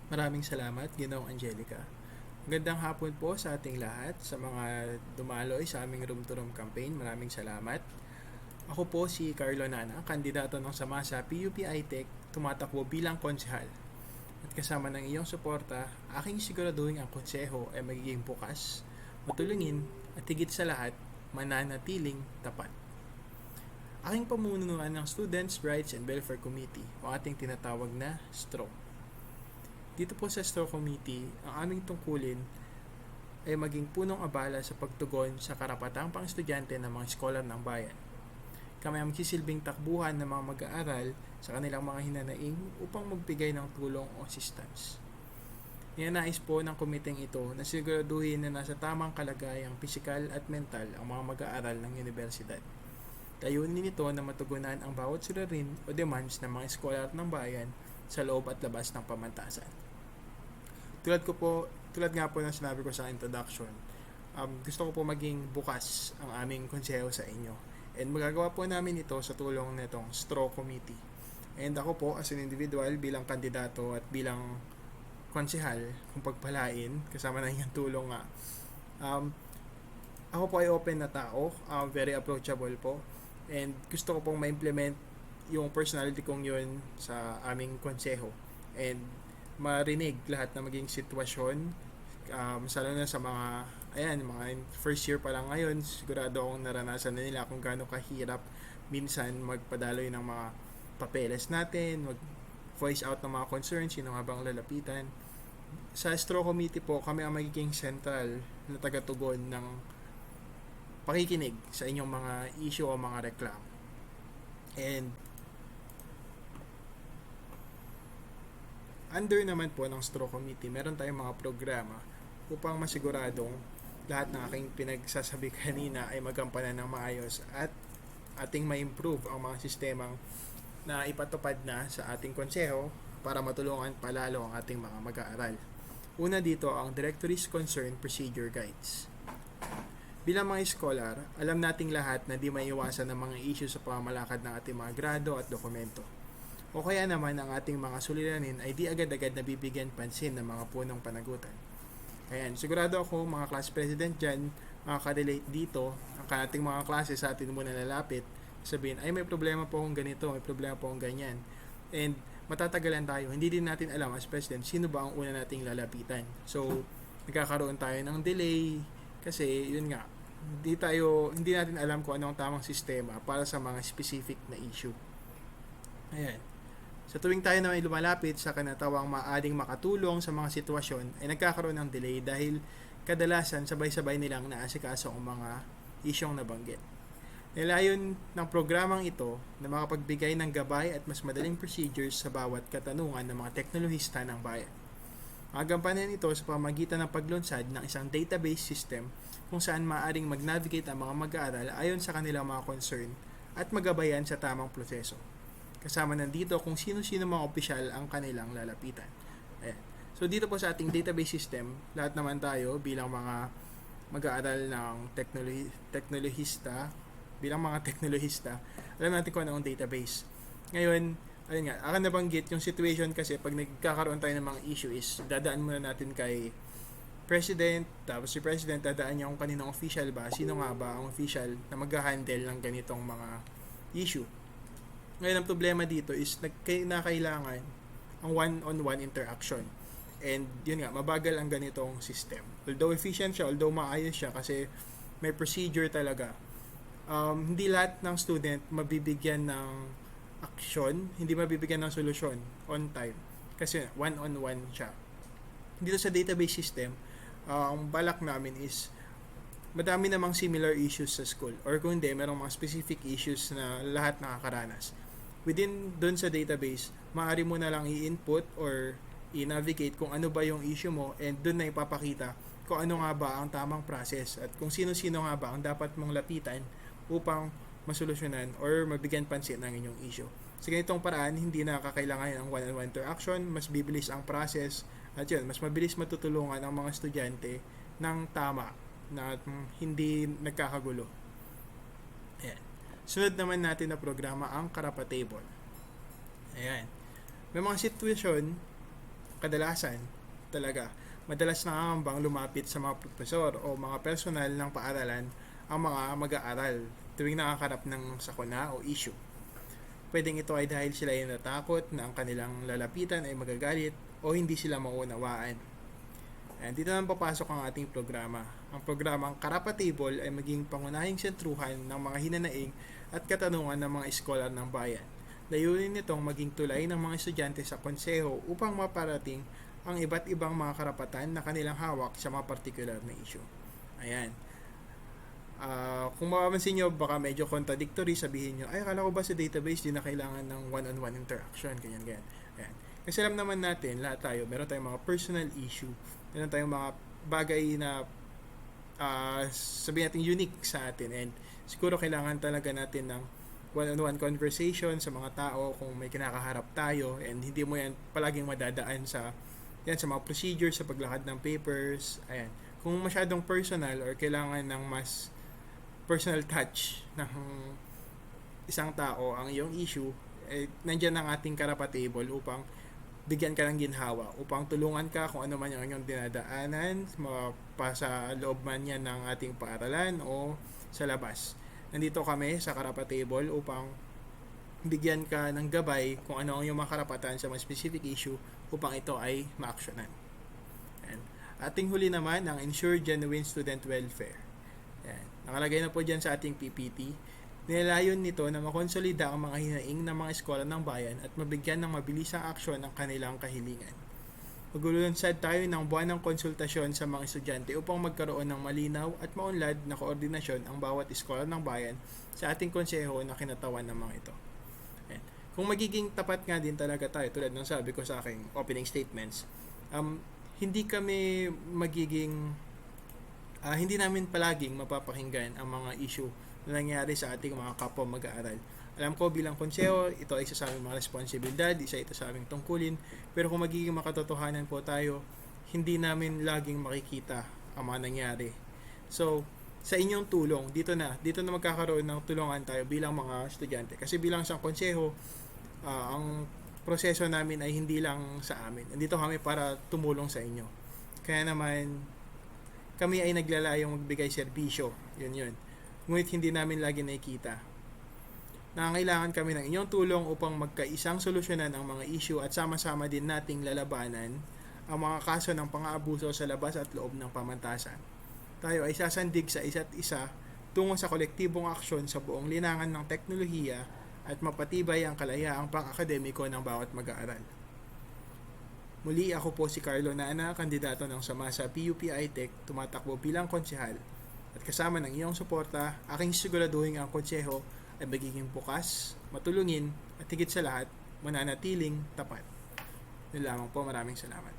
Maraming salamat, Ginoong Angelica. Magandang hapon po sa ating lahat, sa mga dumaloy sa aming Room to Room campaign. Maraming salamat. Ako po si Carlo Nana, kandidato ng sama sa PUP ITEC, tumatakbo bilang konsehal. At kasama ng iyong suporta, aking siguraduhin ang konseho ay magiging bukas, matulungin, at higit sa lahat, mananatiling tapat. Aking pamunuan ng Students' Rights and Welfare Committee o ating tinatawag na STRO. Dito po sa STRO Committee, ang aming tungkulin ay maging punong abala sa pagtugon sa karapatang pang-estudyante ng mga eskolar ng bayan. Kami ang magsisilbing takbuhan ng mga mag-aaral sa kanilang mga hinanaing upang magbigay ng tulong o assistance. Ninanais po ng komiteng ito na siguraduhin na nasa tamang kalagayang pisikal at mental ang mga mag-aaral ng universidad. Layunin nito na matugunan ang bawat suliranin o demands ng mga eskolar ng bayan sa loob at labas ng pamantasan. Tulad nga po ng sinabi ko sa introduction, gusto ko po maging bukas ang aming konseho sa inyo. And magagawa po namin ito sa tulong nitong STRO Committee. And ako po as an individual bilang kandidato at bilang konsehal, kung pagpalain, kasama na yung tulong nga. Ako po ay open na tao, very approachable po. And gusto ko pong ma-implement yung personality kong yun sa aming konseho. And marinig lahat na maging sitwasyon, lalo na sa mga first year pa lang ngayon, sigurado akong naranasan na nila kung gaano kahirap minsan magpadaloy ng mga papeles natin, mag voice out ng mga concerns, sino nga bang lalapitan. Sa STRO Committee po, kami ang magiging central na tagatugon ng pakikinig sa inyong mga issue o mga reklamo. And under naman po ng STRO Committee, meron tayong mga programa upang masiguradong lahat ng aking pinagsasabi kanina ay magampanan ng maayos at ating ma-improve ang mga sistemang na ipatupad na sa ating konseho para matulungan palalo ang ating mga mag-aaral. Una dito ang Directories Concern Procedure Guides. Bilang mga scholar, alam nating lahat na di maiiwasan ng mga issue sa pamamalakad ng ating mga grado at dokumento. O kaya naman ang ating mga suliranin ay di agad-agad nabibigyan pansin ng mga punong panagutan. Ayan, sigurado ako mga class president dyan, makaka-relate dito, ang ating mga klase sa atin muna lalapit, sabihin, ay may problema po akong ganito, may problema po akong ganyan. And matatagalan tayo, hindi din natin alam as president, sino ba ang una nating lalapitan. So, nagkakaroon tayo ng delay, kasi yun nga, hindi natin alam kung ano ang tamang sistema para sa mga specific na issue. Ayan. Sa tuwing tayo na may lumalapit sa kanatawang maaaring makatulong sa mga sitwasyon ay nagkakaroon ng delay dahil kadalasan sabay-sabay nilang naasikaso ang mga isyong nabanggit. Nilayon ng programang ito na makapagbigay ng gabay at mas madaling procedures sa bawat katanungan ng mga teknolohista ng bayan. Magampanan ito sa pamagitan ng paglunsad ng isang database system kung saan maaaring mag-navigate ang mga mag-aaral ayon sa kanilang mga concern at magabayan sa tamang proseso. Kasama nandito kung sino-sino mga opisyal ang kanilang lalapitan. Ayan. So dito po sa ating database system, lahat naman tayo bilang mga mag-aaral ng teknolohista, alam natin kung ano ang database. Ngayon, ayun nga, akan nabanggit yung situation kasi pag nagkakaroon tayo ng mga issue is dadaan muna natin kay President, tapos si President dadaan niya kung kaninong official ba, sino nga ba ang official na mag-handle ng ganitong mga issue. Ngayon ang problema dito is kailangan ang one-on-one interaction. And yun nga, mabagal ang ganitong system. Although efficient siya, although maayos siya kasi may procedure talaga. Hindi lahat ng student mabibigyan ng action, hindi mabibigyan ng solusyon on time. Kasi one-on-one siya. Dito sa database system, ang balak namin is madami namang similar issues sa school. Or kung hindi, merong mga specific issues na lahat nakakaranas. Within dun sa database, maaari mo na lang i-input or i-navigate kung ano ba yung issue mo and dun na ipapakita kung ano nga ba ang tamang process at kung sino-sino nga ba ang dapat mong lapitan upang masolusyonan or mabigyan pansin ng inyong issue. Sa ganitong paraan, hindi na kakailangan ng one-on-one interaction, mas bibilis ang process at yun, mas mabilis matutulungan ang mga estudyante ng tama na hindi nagkakagulo. Ayan. Sunod naman natin na programa ang Karapa Table. Ayan. May mga sitwasyon kadalasan talaga, madalas nakangambang lumapit sa mga profesor o mga personal ng paaralan ang mga mag-aaral tuwing nakakarap ng sakuna o issue. Pwedeng ito ay dahil sila ay natakot na ang kanilang lalapitan ay magagalit o hindi sila maunawaan. And dito naman papasok ang ating programa. Ang programang Karapatable ay maging pangunahing sentruhan ng mga hinanaing at katanungan ng mga eskolar ng bayan. Layunin nitong maging tulay ng mga estudyante sa konseho upang maparating ang iba't ibang mga karapatan na kanilang hawak sa mga particular na issue. Ayan. Kung mapapansin nyo, baka medyo contradictory, sabihin nyo, ay, akala ko ba sa database di na kailangan ng one-on-one interaction, ganyan. Ayan. Kasi alam naman natin, lahat tayo, meron tayong mga personal issue, meron tayong mga bagay na sabihin natin unique sa atin, and siguro kailangan talaga natin ng one-on-one conversation sa mga tao kung may kinakaharap tayo, and hindi mo yan palaging madadaan sa mga procedures sa paglakad ng papers. Ayan. Kung masyadong personal or kailangan ng mas personal touch ng isang tao ang iyong issue, nandiyan ang ating Karapatable upang bigyan ka ng ginhawa, upang tulungan ka kung ano man yung inyong dinadaanan, pa sa loob man yan ng ating paaralan o sa labas. Nandito kami sa Karapatable upang bigyan ka ng gabay kung ano ang iyong mga karapatan sa mga specific issue upang ito ay ma-actionan. Ating huli naman ang Ensure Genuine Student Welfare. Yan. Nakalagay na po dyan sa ating PPT. Nilayon nito na makonsolida ang mga hinaing ng mga eskola ng bayan at mabigyan ng mabilisang aksyon ang kanilang kahilingan. Maglulunsad tayo ng buwanang konsultasyon sa mga estudyante upang magkaroon ng malinaw at maunlad na koordinasyon ang bawat eskola ng bayan sa ating konseho na kinatawan ng mga ito. Yan. Kung magiging tapat nga din talaga tayo, tulad ng sabi ko sa aking opening statements, hindi kami magiging hindi namin palaging mapapakinggan ang mga issue na nangyari sa ating mga kapwa mag-aaral. Alam ko bilang konseho, ito ay isa sa aming mga responsibilidad, isa ito sa aming tungkulin, pero kung magiging makatotohanan po tayo, hindi namin laging makikita ang mga nangyari. So, sa inyong tulong, dito na magkakaroon ng tulungan tayo bilang mga estudyante. Kasi bilang isang konseho, ang proseso namin ay hindi lang sa amin. Nandito kami para tumulong sa inyo. Kaya naman, kami ay naglalayong magbigay serbisyo. Yun. Ngunit hindi namin lagi nakikita. Nangangailangan kami ng inyong tulong upang magkaisang solusyonan ang mga issue at sama-sama din nating lalabanan ang mga kaso ng pang-aabuso sa labas at loob ng pamantasan. Tayo ay sasandig sa isa't isa tungo sa kolektibong aksyon sa buong linangan ng teknolohiya at mapatibay ang kalayaang pang-akademiko ng bawat mag-aaral. Muli, ako po si Carlo Nana, kandidato ng sama sa PUP I-Tech, tumatakbo bilang konsehal. At kasama ng iyong suporta, aking siguraduhin ang konseho ay magiging bukas, matulungin, at higit sa lahat, mananatiling tapat. Yun lamang po, maraming salamat.